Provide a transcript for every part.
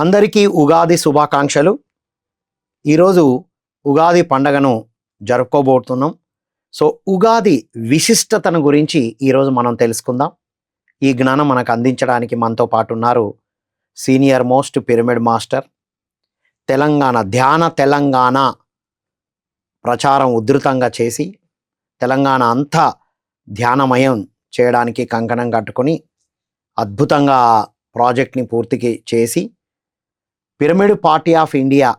అందరికీ ఉగాది శుభాకాంక్షలు. ఈరోజు ఉగాది పండగను జరుపుకోబోతున్నాం. సో ఉగాది విశిష్టతను గురించి ఈరోజు మనం తెలుసుకుందాం. ఈ జ్ఞానం మనకు అందించడానికి మనతో పాటు ఉన్నారు senior most pyramid master, Telangana ప్రచారం ఉధృతంగా చేసి తెలంగాణ అంతా ధ్యానమయం చేయడానికి కంకణం కట్టుకొని అద్భుతంగా ప్రాజెక్ట్ని పూర్తికి చేసి పిరమిడ్ పార్టీ ఆఫ్ ఇండియా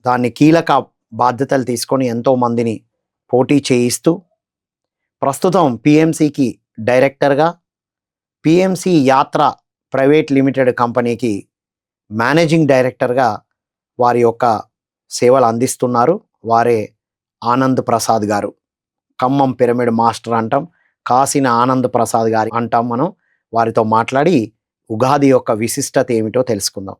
దాన్ని కీలక బాధ్యతలు తీసుకొని ఎంతోమందిని పోటీ చేయిస్తూ ప్రస్తుతం పిఎంసికి డైరెక్టర్గా, పిఎంసి యాత్ర ప్రైవేట్ లిమిటెడ్ కంపెనీకి మేనేజింగ్ డైరెక్టర్గా వారి యొక్క సేవలు అందిస్తున్నారు. వారే ఆనంద్ ప్రసాద్ గారు. ఖమ్మం పిరమిడ్ మాస్టర్ అంటాం, కాసిన ఆనంద్ ప్రసాద్ గారి అంటాం. మనం వారితో మాట్లాడి ఉగాది యొక్క విశిష్టత ఏమిటో తెలుసుకుందాం.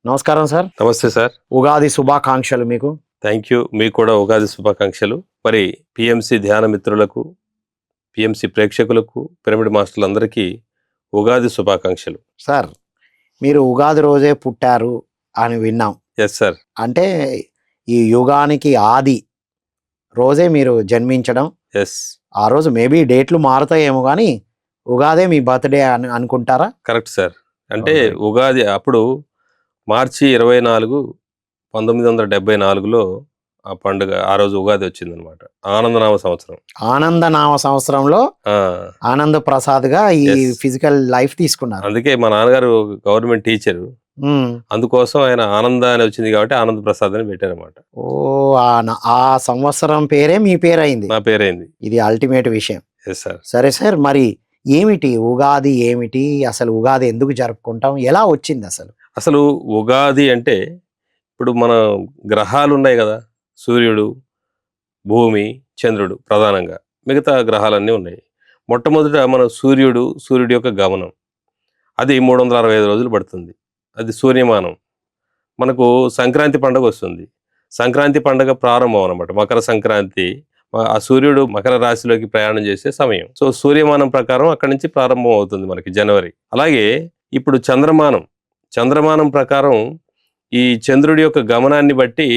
నమస్కారం సార్. నమస్తే సార్. ఉగాది శుభాకాంక్షలు మీకు. Thank you. మీకు కూడా ఉగాది శుభాకాంక్షలు. మరి పిఎంసి ధ్యాన మిత్రులకు, పిఎంసి ప్రేక్షకులకు, పిరమిడ్ మాస్టర్లందరికీ ఉగాది శుభాకాంక్షలు. సార్, మీరు ఉగాది రోజే పుట్టారు అని విన్నాం. Yes sir. అంటే ఈ యుగానికి ఆది రోజే మీరు జన్మించడం. ఎస్. ఆ రోజు మేబీ డేట్లు మారుతాయేమో కానీ ఉగాదే మీ బర్త్డే అని అనుకుంటారా? Correct sir. అంటే ఉగాది అప్పుడు మార్చి 24, 1974లో ఆ పండుగ, ఆ రోజు ఉగాది వచ్చిందనమాట. ఆనందనామ సంవత్సరం. ఆనందనామ సంవత్సరంలో ఆనంద్ ప్రసాద్ గా ఈ ఫిజికల్ లైఫ్ తీసుకున్నారు. అందుకే మా నాన్నగారు గవర్నమెంట్ టీచరు, అందుకోసం ఆయన ఆనంద అని వచ్చింది కాబట్టి ఆనంద్ ప్రసాద్ అని పెట్టారనమాట. ఓ, ఆ సంవత్సరం పేరే మీ పేరైంది. నా పేరైంది. ఇది అల్టిమేట్ విషయం. Yes sir. సరే సార్, మరి ఏమిటి ఉగాది, ఏమిటి అసలు ఉగాది ఎందుకు జరుపుకుంటాం, ఎలా వచ్చింది అసలు? అసలు ఉగాది అంటే ఇప్పుడు మన గ్రహాలు ఉన్నాయి కదా, సూర్యుడు, భూమి, చంద్రుడు ప్రధానంగా, మిగతా గ్రహాలన్నీ ఉన్నాయి. మొట్టమొదట మన సూర్యుడి యొక్క గమనం, అది 365 రోజులు పడుతుంది. అది సూర్యమానం. మనకు సంక్రాంతి పండుగ వస్తుంది. సంక్రాంతి పండుగ ప్రారంభం అన్నమాట, మకర సంక్రాంతి. ఆ సూర్యుడు మకర రాశిలోకి ప్రయాణం చేసే సమయం. సో సూర్యమానం ప్రకారం అక్కడి నుంచి ప్రారంభం అవుతుంది మనకి జనవరి. అలాగే ఇప్పుడు చంద్రమానం ప్రకారం ఈ చంద్రుడి యొక్క గమనాన్ని బట్టి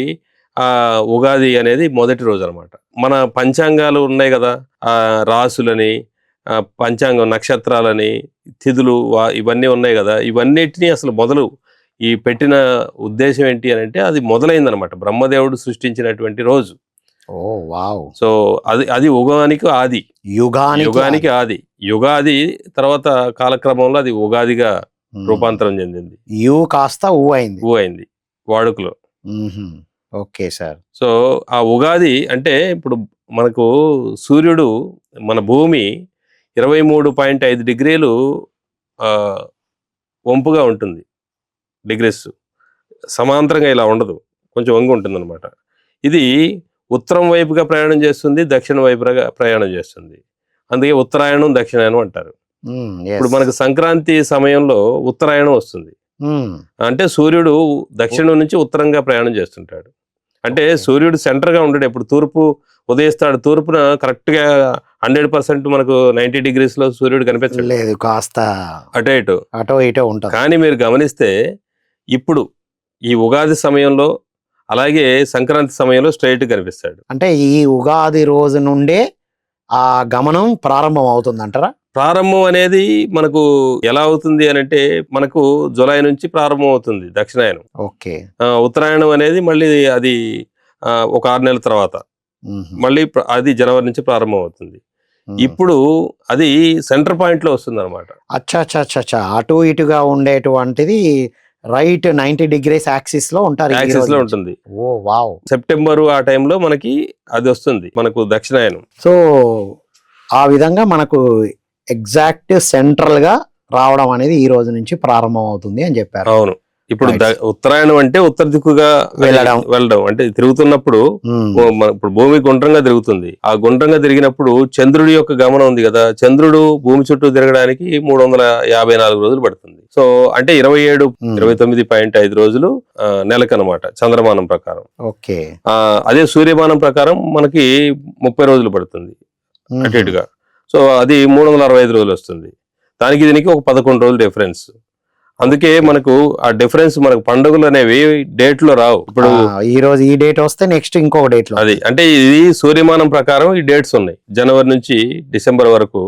ఆ ఉగాది అనేది మొదటి రోజు అనమాట. మన పంచాంగాలు ఉన్నాయి కదా, ఆ రాసులని, పంచాంగం, నక్షత్రాలని, తిథులు, ఇవన్నీ ఉన్నాయి కదా, ఇవన్నిటినీ అసలు మొదలు ఈ పెట్టిన ఉద్దేశం ఏంటి అని అంటే అది మొదలైందనమాట బ్రహ్మదేవుడు సృష్టించినటువంటి రోజు. ఓ వావ్. సో అది ఉగానికి ఆది, యుగానికి ఆది. యుగాది తర్వాత కాలక్రమంలో అది ఉగాదిగా రూపాంతరం చెందింది. యు కాస్త ఊ అయింది వాడుకలో. Okay sir. సో ఆ ఉగాది అంటే ఇప్పుడు మనకు సూర్యుడు, మన భూమి 23.5 డిగ్రీలు వంపుగా ఉంటుంది, డిగ్రీస్. సమాంతరంగా ఇలా ఉండదు, కొంచెం వంగి ఉంటుంది అనమాట. ఇది ఉత్తరం వైపుగా ప్రయాణం చేస్తుంది, దక్షిణ వైపుగా ప్రయాణం చేస్తుంది. అందుకే ఉత్తరాయణం, దక్షిణాయనం అంటారు. ఇప్పుడు మనకు సంక్రాంతి సమయంలో ఉత్తరాయణం వస్తుంది. అంటే సూర్యుడు దక్షిణం నుంచి ఉత్తరంగా ప్రయాణం చేస్తుంటాడు. అంటే సూర్యుడు సెంటర్ గా ఉండడు, ఎప్పుడు తూర్పు ఉదయిస్తాడు. తూర్పున కరెక్ట్ గా 100% మనకు 90 degrees లో సూర్యుడు కనిపించలేదు, కాస్త అటో ఇటో ఉంటాడు. కానీ మీరు గమనిస్తే ఇప్పుడు ఈ ఉగాది సమయంలో, అలాగే సంక్రాంతి సమయంలో స్ట్రైట్ కనిపిస్తాడు. అంటే ఈ ఉగాది రోజు నుండే ఆ గమనం ప్రారంభం అవుతుంది అంటారా? ప్రారంభం అనేది మనకు ఎలా అవుతుంది అని అంటే, మనకు జులై నుంచి ప్రారంభం అవుతుంది దక్షిణాయనం. ఓకే. ఉత్తరాయణం అనేది మళ్ళీ అది ఒక 6 నెలల తర్వాత, మళ్ళీ అది జనవరి నుంచి ప్రారంభం అవుతుంది. ఇప్పుడు అది సెంటర్ పాయింట్ లో వస్తుంది అనమాట. అచ్చా, అటు ఇటుగా ఉండేటువంటిది రైట్ 90 degrees యాక్సిస్ లో ఉంటారు, యాక్సిస్ లో ఉంటుంది. ఓ వావ్. సెప్టెంబర్ ఆ టైంలో మనకి అది వస్తుంది, మనకు దక్షిణాయనం. సో ఆ విధంగా మనకు ఎగ్జాక్ట్ సెంట్రల్ గా రావడం అనేది ఈ రోజు నుంచి ప్రారంభం అవుతుంది అని చెప్పారు. అవును. ఇప్పుడు ఉత్తరాయణం అంటే ఉత్తర దిక్కుగా వెళ్ళడం అంటే తిరుగుతున్నప్పుడు, ఇప్పుడు భూమి గుండ్రంగా తిరుగుతుంది. ఆ గుండ్రంగా తిరిగినప్పుడు చంద్రుడి యొక్క గమనం ఉంది కదా, చంద్రుడు భూమి చుట్టూ తిరగడానికి 354 రోజులు పడుతుంది. సో అంటే 29.5 రోజులు నెలకనమాట చంద్రమానం ప్రకారం. ఓకే. అదే సూర్యమానం ప్రకారం మనకి 30 రోజులు పడుతుంది అటు ఇటుగా. సో అది 365 రోజులు వస్తుంది. దానికి దీనికి ఒక 11 రోజులు డిఫరెన్స్. అందుకే మనకు ఆ డిఫరెన్స్, మనకు పండుగలు అనేవి డేట్ లో రావు. ఇప్పుడు ఈ రోజు ఈ డేట్ వస్తే నెక్స్ట్ ఇంకొక డేట్ లో అది అంటే ఇది సూర్యమానం ప్రకారం ఈ డేట్స్ ఉన్నాయి. జనవరి నుంచి డిసెంబర్ వరకు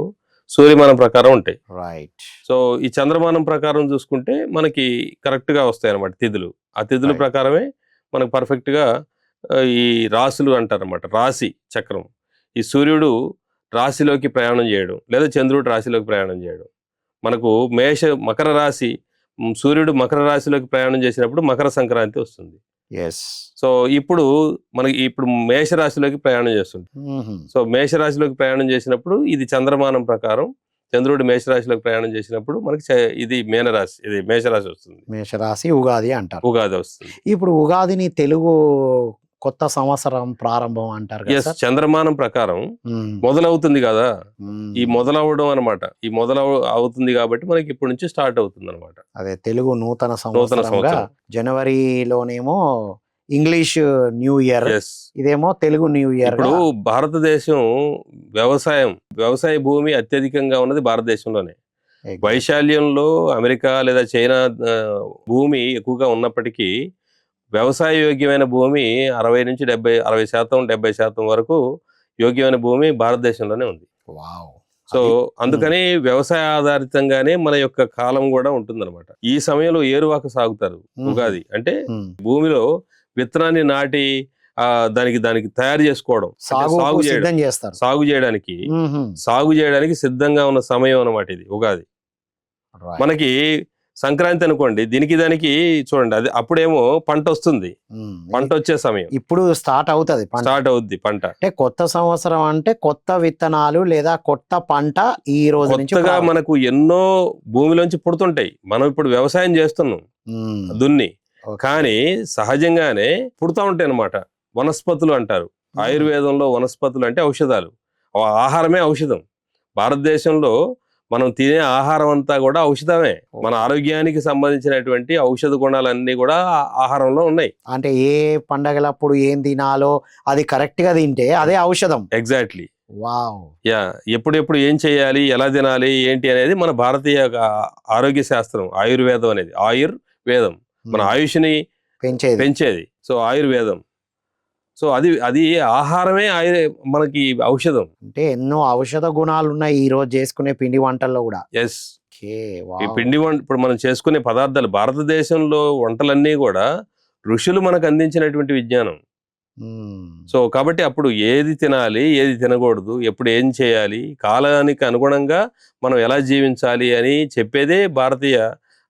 సూర్యమానం ప్రకారం ఉంటాయి. రైట్. సో ఈ చంద్రమానం ప్రకారం చూసుకుంటే మనకి కరెక్ట్ గా వస్తాయి అన్నమాట తిథులు. ఆ తిథుల Right. ప్రకారమే మనకు పర్ఫెక్ట్ గా ఈ రాశులు అంటారన్నమాట. రాశి చక్రం. ఈ సూర్యుడు రాశిలోకి ప్రయాణం చేయడం, లేదా చంద్రుడు రాశిలోకి ప్రయాణం చేయడం. మనకు మకర రాశి, సూర్యుడు మకర రాశిలోకి ప్రయాణం చేసినప్పుడు మకర సంక్రాంతి వస్తుంది. ఎస్. సో ఇప్పుడు మనకి ఇప్పుడు మేష రాశిలోకి ప్రయాణం చేస్తుంది. సో మేష రాశిలోకి ప్రయాణం చేసినప్పుడు ఇది చంద్రమానం ప్రకారం చంద్రుడు మేషరాశిలోకి ప్రయాణం చేసినప్పుడు మనకి ఇది మీనరాశి, ఇది మేషరాశి వస్తుంది. మేషరాశి ఉగాది అంటారు. ఉగాది వస్తుంది. ఇప్పుడు ఉగాదిని తెలుగు కొత్త సంవత్సరం ప్రారంభం అంటారు కదా ఎస్, సార్? చంద్రమానం ప్రకారం మొదలవుతుంది కదా. ఈ మొదలవడం అనమాట, ఈ అవుతుంది కాబట్టి మనకి ఇప్పటి నుంచి స్టార్ట్ అవుతుంది అనమాట. అదే తెలుగు నూతన సంవత్సరంగా. జనవరిలోనేమో ఇంగ్లీష్ న్యూ ఇయర్, ఎస్, ఇదేమో తెలుగు న్యూ ఇయర్. ఇప్పుడు భారతదేశం వ్యవసాయ భూమి అత్యధికంగా ఉన్నది భారతదేశంలోనే. వైశాల్యంలో అమెరికా లేదా చైనా భూమి ఎక్కువగా ఉన్నప్పటికీ వ్యవసాయ యోగ్యమైన భూమి 60 నుంచి 70% వరకు యోగ్యమైన భూమి భారతదేశంలోనే ఉంది. సో అందుకని వ్యవసాయ ఆధారితంగానే మన యొక్క కాలం కూడా ఉంటుందన్నమాట. ఈ సమయంలో ఏరువాక సాగుతారు. ఉగాది అంటే భూమిలో విత్తనాన్ని నాటి దానికి తయారు చేసుకోవడం, సాగు చేయడానికి సిద్ధంగా ఉన్న సమయం అన్నమాట ఇది ఉగాది. మనకి సంక్రాంతి అనుకోండి, దానికి చూడండి, అది అప్పుడేమో పంట వస్తుంది, పంట వచ్చే సమయం. ఇప్పుడు స్టార్ట్ అవుద్ది పంట. అంటే కొత్త సంవత్సరం అంటే కొత్త విత్తనాలు లేదా కొత్త పంట ఈ రోజు కొత్తగా మనకు ఎన్నో భూమిలోంచి పుడుతుంటాయి. మనం ఇప్పుడు వ్యవసాయం చేస్తున్నాం దున్ని, కానీ సహజంగానే పుడతా ఉంటాయి అన్నమాట. వనస్పతులు అంటారు. ఆయుర్వేదంలో వనస్పతులు అంటే ఔషధాలు. ఆహారమే ఔషధం. భారతదేశంలో మనం తినే ఆహారం అంతా కూడా ఔషధమే. మన ఆరోగ్యానికి సంబంధించినటువంటి ఔషధ గుణాలన్నీ కూడా ఆహారంలో ఉన్నాయి. అంటే ఏ పండగలప్పుడు ఏం తినాలో అది కరెక్ట్ గా తింటే అదే ఔషధం. ఎగ్జాక్ట్లీ. వావ్. ఎప్పుడెప్పుడు ఏం చేయాలి, ఎలా తినాలి, ఏంటి అనేది మన భారతీయ ఆరోగ్య శాస్త్రం, ఆయుర్వేదం అనేది. ఆయుర్వేదం మన ఆయుష్ని పెంచేది. సో ఆయుర్వేదం. సో అది ఆహారమే మనకి ఔషధం. అంటే ఎన్నో ఔషధ గుణాలు ఉన్నాయి ఈ రోజు చేసుకునే పిండి వంటల్లో కూడా. ఎస్, ఈ పిండి వంట ఇప్పుడు మనం చేసుకునే పదార్థాలు, భారతదేశంలో వంటలన్నీ కూడా ఋషులు మనకు అందించినటువంటి విజ్ఞానం. సో కాబట్టి అప్పుడు ఏది తినాలి, ఏది తినకూడదు, ఎప్పుడు ఏం చేయాలి, కాలానికి అనుగుణంగా మనం ఎలా జీవించాలి అని చెప్పేదే భారతీయ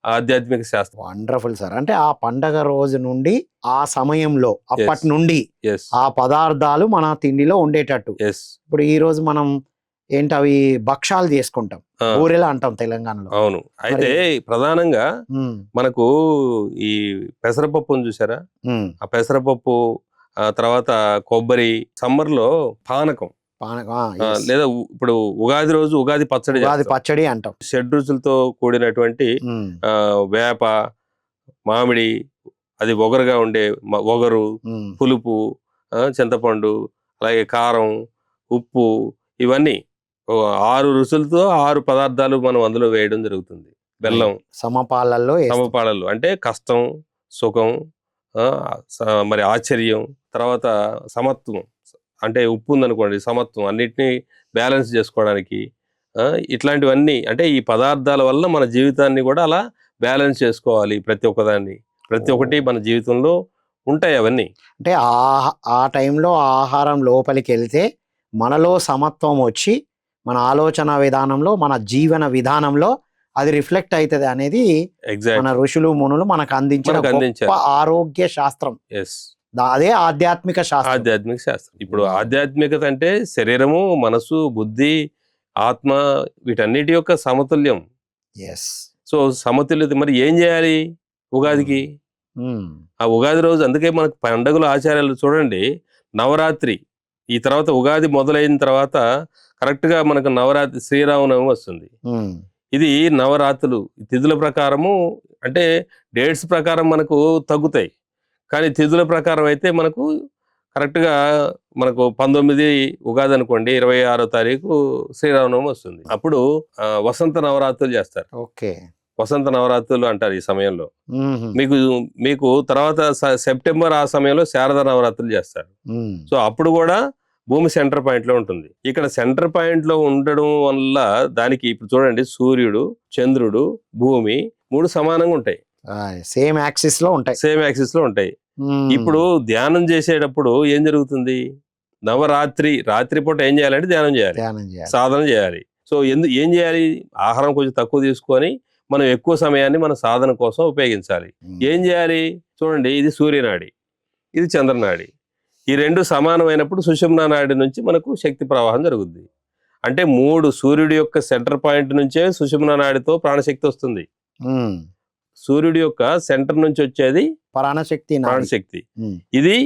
ఆధ్యాత్మిక శాస్త్రం. Wonderful sir. అంటే ఆ పండగ రోజు నుండి ఆ సమయంలో అప్పటి నుండి ఆ పదార్థాలు మన తిండిలో ఉండేటట్టు. ఇప్పుడు ఈ రోజు మనం అవి భక్షాలు చేసుకుంటాం, బూరెలు అంటాం తెలంగాణలో. అవును. అయితే ప్రధానంగా మనకు ఈ పెసరపప్పును చూసారా, ఆ పెసరపప్పు తర్వాత కొబ్బరి, సమ్మర్ లో పానకం, లేదా ఇప్పుడు ఉగాది రోజు ఉగాది పచ్చడి అంటాం. షడ్రుచులతో కూడినటువంటి వేప, మామిడి, అది ఒగరుగా ఉండే ఒగరు, పులుపు, చింతపండు, అలాగే కారం, ఉప్పు, ఇవన్నీ 6 రుచులతో 6 పదార్థాలు మనం అందులో వేయడం జరుగుతుంది. బెల్లం సమపాలల్లో అంటే కష్టం, సుఖం, మరి ఆశ్చర్యం, తర్వాత సమత్వం అంటే ఉప్పు ఉందనుకోండి, సమత్వం, అన్నిటినీ బ్యాలెన్స్ చేసుకోవడానికి. ఇట్లాంటివన్నీ అంటే ఈ పదార్థాల వల్ల మన జీవితాన్ని కూడా అలా బ్యాలెన్స్ చేసుకోవాలి. ప్రతి ఒక్కటి మన జీవితంలో ఉంటాయి అవన్నీ. అంటే ఆ టైంలో ఆహారం లోపలికి వెళ్తే మనలో సమత్వం వచ్చి మన ఆలోచన విధానంలో, మన జీవన విధానంలో అది రిఫ్లెక్ట్ అవుతుంది అనేది మన ఋషులు మునులు మనకు అందించిన ఆరోగ్య శాస్త్రం. అదే ఆధ్యాత్మిక శాస్త్రం. ఇప్పుడు ఆధ్యాత్మికత అంటే శరీరము, మనసు, బుద్ధి, ఆత్మ, వీటన్నిటి యొక్క సమతుల్యం. సో సమతుల్యత. మరి ఏం చేయాలి ఉగాదికి? ఆ ఉగాది రోజు అందుకే మనకు పండుగలు, ఆచారాలు చూడండి. నవరాత్రి, ఈ తర్వాత ఉగాది మొదలైన తర్వాత కరెక్ట్ గా మనకు నవరాత్రి, శ్రీరామనవమి వస్తుంది. ఇది నవరాత్రులు తిథుల ప్రకారము, అంటే డేట్స్ ప్రకారం మనకు తగ్గుతాయి, కానీ తిథుల ప్రకారం అయితే మనకు కరెక్ట్గా మనకు 19 ఉగాది అనుకోండి, 26వ తారీఖు శ్రీరామనవమి వస్తుంది. అప్పుడు వసంత నవరాత్రులు చేస్తారు. వసంత నవరాత్రులు అంటారు ఈ సమయంలో. మ్మ్. మీకు మీకు తర్వాత సెప్టెంబర్ ఆ సమయంలో శారద నవరాత్రులు చేస్తారు. మ్మ్. సో అప్పుడు కూడా భూమి సెంటర్ పాయింట్ లో ఉంటుంది. ఇక్కడ సెంటర్ పాయింట్ లో ఉండడం వల్ల దానికి ఇప్పుడు చూడండి, సూర్యుడు, చంద్రుడు, భూమి 3 సమానంగా ఉంటాయి, సేమ్ యాక్సిస్ లో ఉంటాయి. సేమ్ యాక్సిస్ లో ఉంటాయి. మ్మ్. ఇప్పుడు ధ్యానం చేసేటప్పుడు ఏం జరుగుతుంది? రాత్రిపూట ఏం చేయాలంటే ధ్యానం చేయాలి, ధ్యానం చేయాలి. సాధన చేయాలి. సో ఏం చేయాలి? ఆహారం కొంచెం తక్కువ తీసుకొని మనం ఎక్కువ సమయాన్ని మన సాధన కోసం ఉపయోగించాలి. మ్మ్. ఏం చేయాలి? చూడండి, ఇది సూర్యనాడి, ఇది చంద్రనాడి. ఈ 2 సమానమైనప్పుడు సుషుమ్నా నాడి నుంచి మనకు శక్తి ప్రవాహం జరుగుద్ది. అంటే 3 సూర్యుడి యొక్క సెంటర్ పాయింట్ నుంచే సుషుమ్నా నాడితో ప్రాణశక్తి వస్తుంది. మ్మ్. సూర్యుడి యొక్క సెంటర్ నుంచి వచ్చేది ప్రాణశక్తి నాడి. ప్రాణశక్తి. మ్మ్. ఇది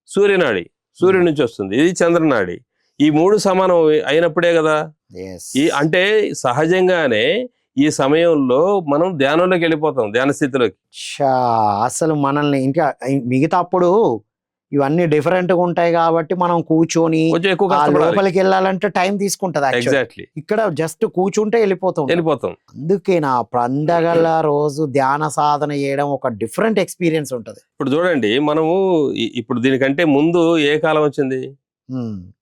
సూర్యనాడి, సూర్యుడి నుంచి వస్తుంది. ఇది చంద్రనాడి. ఈ 3 సమానం అయినప్పుడే కదా. Yes. అంటే సహజంగానే ఈ సమయంలో మనం ధ్యానంలోకి వెళ్ళిపోతాం, ధ్యాన స్థితిలోకి. అసలు మనల్ని ఇంకా మిగతా అప్పుడు ఇవన్నీ డిఫరెంట్ గా ఉంటాయి కాబట్టి మనం కూర్చొని కొంచెం ఎక్కువ ఆ కష్టపడాలి. లోపలికి వెళ్ళాలంటే టైం తీసుకుంటది. actually. ఎగ్జాక్ట్లీ, ఇక్కడ జస్ట్ కూర్చుంటే వెళ్ళిపోతాం. అందుకే నా పండగల రోజు ధ్యాన సాధన చేయడం ఒక డిఫరెంట్ ఎక్స్పీరియన్స్ ఉంటది. ఇప్పుడు చూడండి, మనము ఇప్పుడు దీనికంటే ముందు ఏ కాలం వచ్చింది?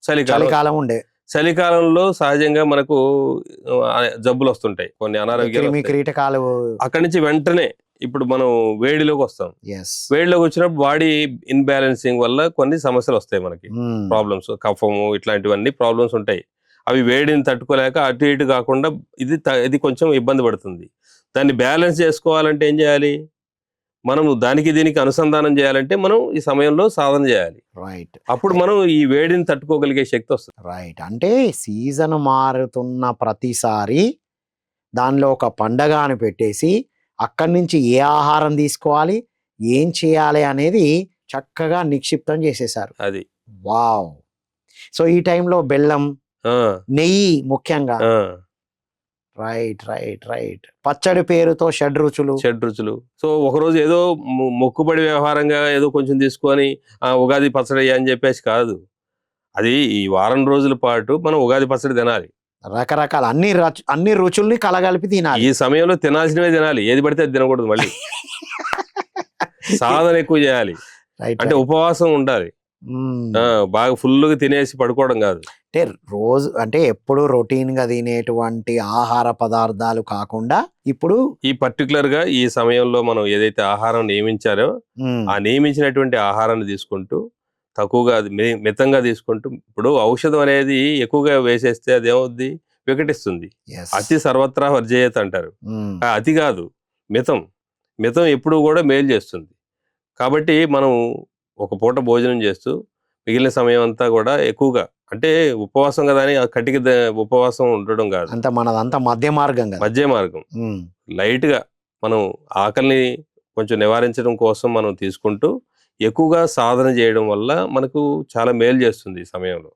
చలికాలం. చలికాలం ఉండే. చలికాలంలో సహజంగా మనకు జబ్బులు వస్తుంటాయి, కొన్ని అనారోగ్యాలు క్రిమి వస్తాయి. కీటకాలు. అక్కడి నుంచి వెంటనే ఇప్పుడు మనం వేడిలోకి వస్తాం. Yes. వేడిలోకి వచ్చినప్పుడు బాడీ ఇన్బ్యాలెన్సింగ్ వల్ల కొన్ని సమస్యలు వస్తాయి మనకి, ప్రాబ్లమ్స్, కఫము, ఇట్లాంటివన్నీ ప్రాబ్లమ్స్ ఉంటాయి. అవి వేడిని తట్టుకోలేక అటు ఇటు కాకుండా ఇది కొంచెం ఇబ్బంది పడుతుంది. దాన్ని బ్యాలెన్స్ చేసుకోవాలంటే ఏం చేయాలి? మనం దానికి దీనికి అనుసంధానం చేయాలంటే మనం ఈ సమయంలో సాధన చేయాలి. రైట్. అప్పుడు మనం ఈ వేడిని తట్టుకోగలిగే శక్తి వస్తుంది. రైట్. అంటే సీజన్ మారుతున్న ప్రతిసారి దానిలో ఒక పండగ అని పెట్టేసి అక్కడి నుంచి ఏ ఆహారం తీసుకోవాలి, ఏం చేయాలి అనేది చక్కగా నిక్షిప్తం చేసేసారు. అది వావ్. సో ఈ టైంలో బెల్లం, నెయ్యి ముఖ్యంగా. Right right right. పచ్చడి పేరుతో షడ్రుచులు. సో ఒకరోజు ఏదో మొక్కుబడి వ్యవహారంగా ఏదో కొంచెం తీసుకొని ఉగాది పచ్చడి అని చెప్పేసి కాదు. అది ఈ వారం రోజుల పాటు మనం ఉగాది పచ్చడి తినాలి. రకరకాల అన్ని రుచుల్ని కలగలిపి తినాలి. ఈ సమయంలో తినాల్సినవే తినాలి, ఏది పడితే అది తినకూడదు. మళ్ళీ సాధన ఎక్కువ చేయాలి. అంటే ఉపవాసం ఉండాలి, బాగా ఫుల్గా తినేసి పడుకోవడం కాదు. అంటే రోజు అంటే ఎప్పుడు రొటీన్ గా తినేటువంటి ఆహార పదార్థాలు కాకుండా ఇప్పుడు ఈ పర్టికులర్ గా ఈ సమయంలో మనం ఏదైతే ఆహారం నియమించారో ఆ నియమించినటువంటి ఆహారాన్ని తీసుకుంటూ తక్కువగా మితంగా తీసుకుంటూ, ఇప్పుడు ఔషధం అనేది ఎక్కువగా వేసేస్తే అది ఏమవుద్ది? వికటిస్తుంది. అతి సర్వత్రా వర్జయేత్ అంటారు. అతి కాదు, మితం ఎప్పుడు కూడా మేలు చేస్తుంది. కాబట్టి మనం ఒక పూట భోజనం చేస్తూ మిగిలిన సమయం అంతా కూడా ఎక్కువగా, అంటే ఉపవాసం కదా అని కటికి ఉపవాసం ఉండడం కాదు, అంత మనదంతా మధ్య మార్గం. లైట్ గా మనం ఆకలిని కొంచెం నివారించడం కోసం మనం తీసుకుంటూ ఎక్కువగా సాధన చేయడం వల్ల మనకు చాలా మేలు చేస్తుంది. ఈ సమయంలో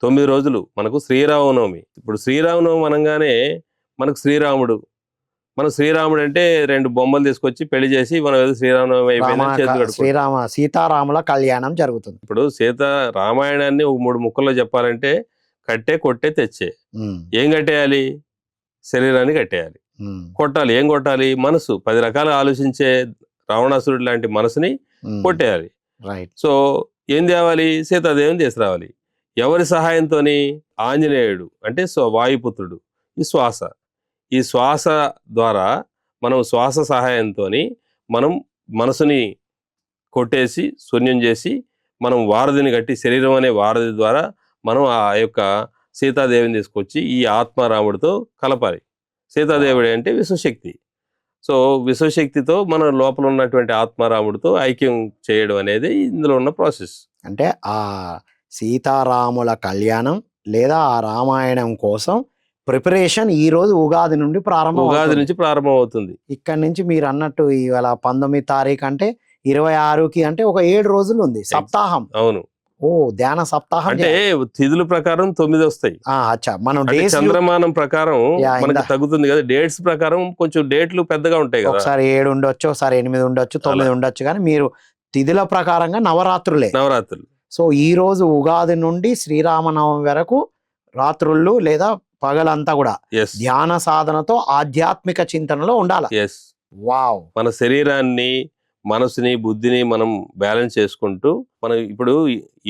9 రోజులు మనకు శ్రీరామనవమి. ఇప్పుడు శ్రీరామనవమి అనగానే మనకు మనం శ్రీరాముడు అంటే 2 బొమ్మలు తీసుకొచ్చి పెళ్లి చేసి మనం ఏదో శ్రీరామనవమి అయిపోయింది, సీతారాముల కళ్యాణం జరుగుతుంది. ఇప్పుడు రామాయణాన్ని ఒక 3 ముక్కల్లో చెప్పాలంటే కట్టే, కొట్టే, తెచ్చే. ఏం కట్టేయాలి? శరీరాన్ని కట్టేయాలి. కొట్టాలి. ఏం కొట్టాలి? మనసు. 10 రకాలు ఆలోచించే రావణాసురుడు లాంటి మనసుని కొట్టేయాలి. సో ఏం తేవాలి? సీతాదేవిని తీసుకురావాలి. ఎవరి సహాయంతో? ఆంజనేయుడు అంటే వాయుపుత్రుడు. ఈ శ్వాస ద్వారా మనం శ్వాస సహాయంతో మనం మనసుని కొట్టేసి శూన్యం చేసి మనం వారధిని కట్టి, శరీరం అనే వారధి ద్వారా మనం ఆ యొక్క సీతాదేవిని తీసుకొచ్చి ఈ ఆత్మారాముడితో కలపాలి. సీతాదేవుడి అంటే విశ్వశక్తి. సో విశ్వశక్తితో మన లోపల ఉన్నటువంటి ఆత్మారాముడితో ఐక్యం చేయడం అనేది ఇందులో ఉన్న ప్రాసెస్. అంటే ఆ సీతారాముల కళ్యాణం లేదా ఆ రామాయణం కోసం ప్రిపరేషన్ ఈ రోజు ఉగాది నుంచి ప్రారంభం అవుతుంది. ఇక్కడ నుంచి మీరు అన్నట్టు ఇవాళ 19 తారీఖు అంటే 26కి అంటే ఒక 7 రోజులు ఉంది సప్తాహం. అవును. ధ్యాన సప్తాహం. అంటే తిథుల ప్రకారం 9 వస్తాయి. మనం చంద్రమానం ప్రకారం మనకి తగ్గుతుంది కదా, డేట్స్ ప్రకారం కొంచెం డేట్లు పెద్దగా ఉంటాయి కదా. ఒకసారి 7 ఉండొచ్చు, ఒకసారి 8 ఉండొచ్చు, 9 ఉండొచ్చు. కానీ మీరు తిథుల ప్రకారంగా నవరాత్రులు. సో ఈ రోజు ఉగాది నుండి శ్రీరామనవమి వరకు రాత్రుళ్ళు లేదా పగలంతా కూడా ఎస్ ధ్యాన సాధనతో ఆధ్యాత్మిక చింతనలో ఉండాలి. Yes wow. మన శరీరాన్ని, మనసుని, బుద్ధిని మనం బ్యాలెన్స్ చేసుకుంటూ మనం ఇప్పుడు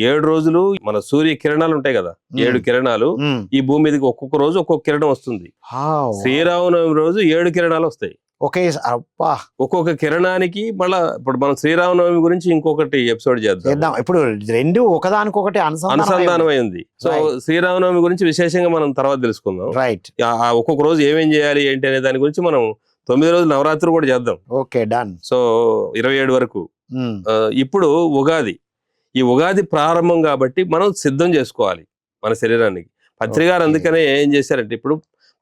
7 రోజులు మన సూర్య కిరణాలు ఉంటాయి కదా, 7 కిరణాలు మ్మ్. ఈ భూమి మీదకి ఒక్కొక్క రోజు ఒక్కొక్క కిరణం వస్తుంది. వావ్. శ్రీరామనవమి రోజు 7 కిరణాలు వస్తాయి. ఒకే అబ్బా ఒక్కొక్క కిరణానికి మళ్ళా ఇప్పుడు మనం శ్రీరామనవమి గురించి ఇంకొకటి ఎపిసోడ్ చేద్దాం. చేద్దాం. ఇప్పుడు రెండు ఒకదానికొకటి అనుసంధానం అయింది. సో శ్రీరామనవమి గురించి విశేషంగా మనం తర్వాత తెలుసుకుందాం. రైట్. ఆ ఒక్కొక్క రోజు ఏమేం చేయాలి ఏంటి అనే దాని గురించి మనం 9 రోజులు నవరాత్రి కూడా చేద్దాం. Okay, done. సో 27 వరకు. ఇప్పుడు ఉగాది, ఈ ఉగాది ప్రారంభం కాబట్టి మనం సిద్ధం చేసుకోవాలి మన శరీరానికి. పత్రిగారు అందుకనే ఏం చేశారంటే, ఇప్పుడు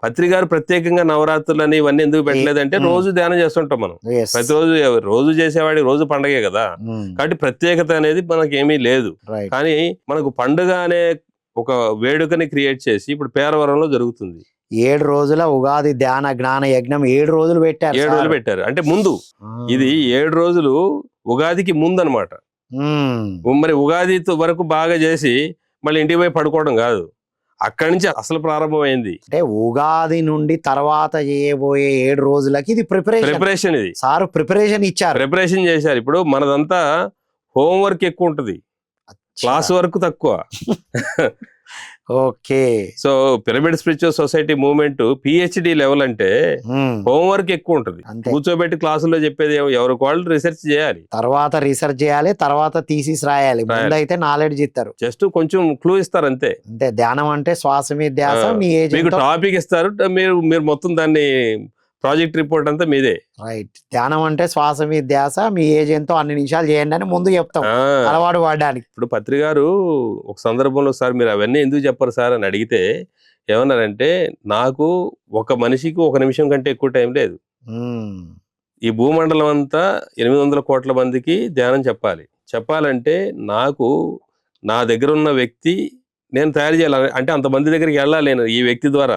పత్రిగారు ప్రత్యేకంగా నవరాత్రులని ఇవన్నీ ఎందుకు పెట్టలేదంటే రోజు ధ్యానం చేస్తుంటాం మనం. ప్రతిరోజు రోజు చేసేవాడి రోజు పండగే కదా, కాబట్టి ప్రత్యేకత అనేది మనకి ఏమీ లేదు. కానీ మనకు పండుగ అనే ఒక వేడుకని క్రియేట్ చేసి ఇప్పుడు పేరవరంలో జరుగుతుంది. 7 రోజుల ఉగాది ధ్యాన జ్ఞాన యజ్ఞం 7 రోజులు పెట్టారు. 7 రోజులు పెట్టారు అంటే ముందు. ఇది 7 రోజులు ఉగాదికి ముందు అనమాట. మరి ఉగాది వరకు బాగా చేసి మళ్ళీ ఇంటికి పోయి పడుకోవడం కాదు, అక్కడి నుంచి అసలు ప్రారంభమైంది. అంటే ఉగాది నుండి తర్వాత చేయబోయే 7 రోజులకి ఇది ప్రిపరేషన్. ఇది సార్ ప్రిపరేషన్ ఇచ్చారు, ప్రిపరేషన్ చేశారు. ఇప్పుడు మనదంతా హోంవర్క్ ఎక్కువ ఉంటది, క్లాస్ వర్క్ తక్కువ. Okay. So pyramid spiritual society movement PhD level అంటే హోంవర్క్ ఎక్కువ ఉంటది. కూర్చోబెట్టి క్లాసుల్లో చెప్పేది ఎవరికి వాళ్ళు రీసెర్చ్ చేయాలి, తర్వాత రీసెర్చ్ చేయాలి, తర్వాత థీసిస్ రాయాలి. ముందైతే నాలెడ్జ్ ఇస్తారు, జస్ట్ కొంచెం క్లూ ఇస్తారు అంతే. అంతే. ధ్యానం అంటే శ్వాస మీద ధ్యాస. మీ ఏజ్ మీకు టాపిక్ ఇస్తారు, మీరు మొత్తం దాన్ని ప్రాజెక్ట్ రిపోర్ట్ అంతా మీదే. రైట్. ధ్యానం అంటే శ్వాస మీద ధ్యాస, మీ ఏజ్ ఎంతో అన్ని నిమిషాలు చేయండి అని ముందు చెప్తాం అలవాటు పడడానికి. ఇప్పుడు పత్రిగారు ఒక సందర్భంలో, సార్ మీరు అవన్నీ ఎందుకు చెప్పరు సార్ అని అడిగితే ఏమన్నారంటే, నాకు ఒక మనిషికి 1 నిమిషం కంటే ఎక్కువ టైం లేదు. ఈ భూమండలం అంతా 800 కోట్ల మందికి ధ్యానం చెప్పాలంటే నాకు నా దగ్గర ఉన్న వ్యక్తి నేను తయారు చేయాలి. అంటే అంతమంది దగ్గరికి వెళ్ళాలి నేను, ఈ వ్యక్తి ద్వారా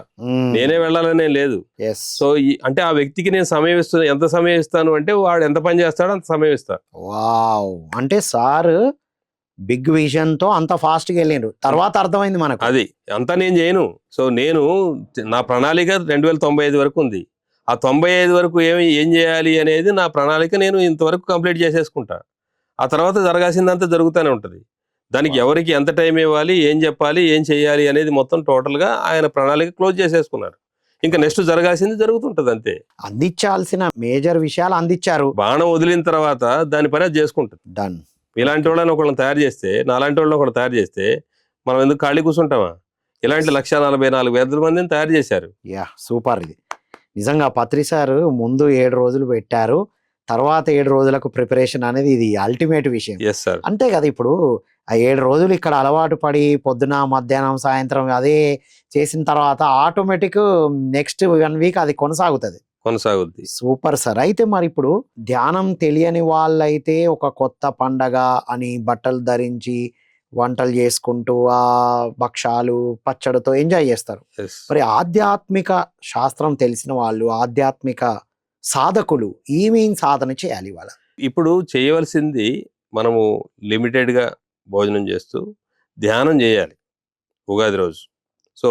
నేనే వెళ్ళాలనే లేదు. సో అంటే ఆ వ్యక్తికి నేను సమయం ఇస్తాను. ఎంత సమయం ఇస్తాను అంటే వాడు ఎంత పని చేస్తాడో అంత సమయం ఇస్తాను. వావ్. అంటే సార్ బిగ్ విజన్ తో అంత ఫాస్ట్ గా వెళ్ళిండ్రు. తర్వాత అర్థమైంది మనకు అది అంతా నేను చేయను. సో నేను నా ప్రణాళిక 2095 వరకు ఉంది. ఆ 95 వరకు ఏం చేయాలి అనేది నా ప్రణాళిక నేను ఇంతవరకు కంప్లీట్ చేసేసుకుంటా. ఆ తర్వాత జరగాల్సిందంతా జరుగుతూనే ఉంటది. దానికి ఎవరికి ఎంత టైం ఇవ్వాలి, ఏం చెప్పాలి, ఏం చేయాలి అనేది మొత్తం టోటల్ గా ఆయన ప్రణాళిక క్లోజ్ చేసేసుకున్నారు. ఇంకా నెక్స్ట్ జరగాల్సింది జరుగుతుంటది అంతే. అందించాల్సిన మేజర్ విషయాలు అందించారు. బాణం వదిలిన తర్వాత దాని పని అది చేసుకుంటుంది. డన్. ఇలాంటి వాళ్ళని ఒకళ్ళని తయారు చేస్తే, నాలాంటి వాళ్ళని ఒకళ్ళు తయారు చేస్తే మనం ఎందుకు ఖాళీ కూర్చుంటామా? ఇలాంటి 144,000 మందిని తయారు చేశారు. Yeah, super. ఇది నిజంగా పత్రి సార్ ముందు 7 రోజులు పెట్టారు, తర్వాత 7 రోజులకు ప్రిపరేషన్ అనేది ఇది అల్టిమేట్ విషయం. అంతే కదా. ఇప్పుడు ఆ 7 రోజులు ఇక్కడ అలవాటు పడి పొద్దున మధ్యాహ్నం సాయంత్రం అదే చేసిన తర్వాత ఆటోమేటిక్ నెక్స్ట్ 1 వీక్ అది కొనసాగుతుంది. Super sir. అయితే మరి ఇప్పుడు ధ్యానం తెలియని వాళ్ళైతే ఒక కొత్త పండగ అని బట్టలు ధరించి వంటలు చేసుకుంటూ ఆ భక్షాలు పచ్చడితో ఎంజాయ్ చేస్తారు. మరి ఆధ్యాత్మిక శాస్త్రం తెలిసిన వాళ్ళు, ఆధ్యాత్మిక సాధకులు ఏమేం సాధన చేయాలి వాళ్ళ? ఇప్పుడు చేయవలసింది మనము లిమిటెడ్ గా భోజనం చేస్తూ ధ్యానం చేయాలి ఉగాది రోజు. సో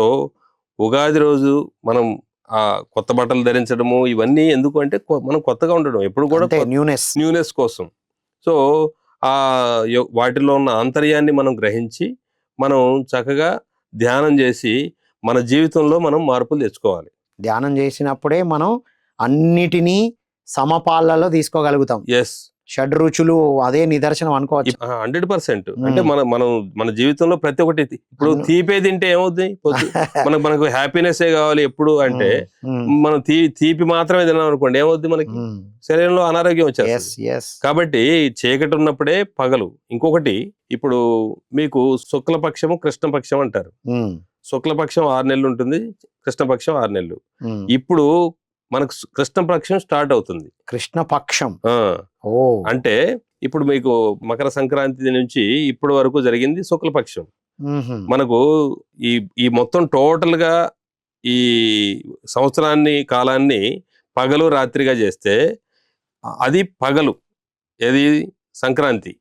ఉగాది రోజు మనం ఆ కొత్త బట్టలు ధరించడము ఇవన్నీ ఎందుకు అంటే మనం కొత్తగా ఉండడం, ఎప్పుడు కూడా న్యూనెస్ కోసం. సో ఆ వాటిలో ఉన్న ఆంతర్యాన్ని మనం గ్రహించి మనం చక్కగా ధ్యానం చేసి మన జీవితంలో మనం మార్పులు తెచ్చుకోవాలి. ధ్యానం చేసినప్పుడే మనం అన్నిటినీ సమపాళ్లలో తీసుకోగలుగుతాం. షడ్రుచులు అదే నిదర్శనం అనుకోవచ్చు. 100%. అంటే మన జీవితంలో ప్రతి ఒక్కటి, ఇప్పుడు తీపే తింటే ఏమవుతుంది, మనకు హ్యాపీనెస్ కావాలి ఎప్పుడు అంటే మనం తీపి మాత్రమే తిన్నాం అనుకోండి, ఏమవుద్ది, మనకి శరీరంలో అనారోగ్యం వచ్చేస్తుంది. కాబట్టి చీకటి ఉన్నప్పుడే పగలు. ఇంకొకటి, ఇప్పుడు మీకు శుక్లపక్షము కృష్ణపక్షం అంటారు. శుక్లపక్షం 6 నెలలు ఉంటుంది, కృష్ణపక్షం 6 నెలలు. ఇప్పుడు మనకు కృష్ణపక్షం స్టార్ట్ అవుతుంది. కృష్ణపక్షం అంటే ఇప్పుడు మీకు మకర సంక్రాంతి నుంచి ఇప్పటి వరకు జరిగింది శుక్లపక్షం. మనకు ఈ మొత్తం టోటల్ గా ఈ సంవత్సరాన్ని కాలాన్ని పగలు రాత్రిగా చేస్తే అది పగలు, ఏది సంక్రాంతి.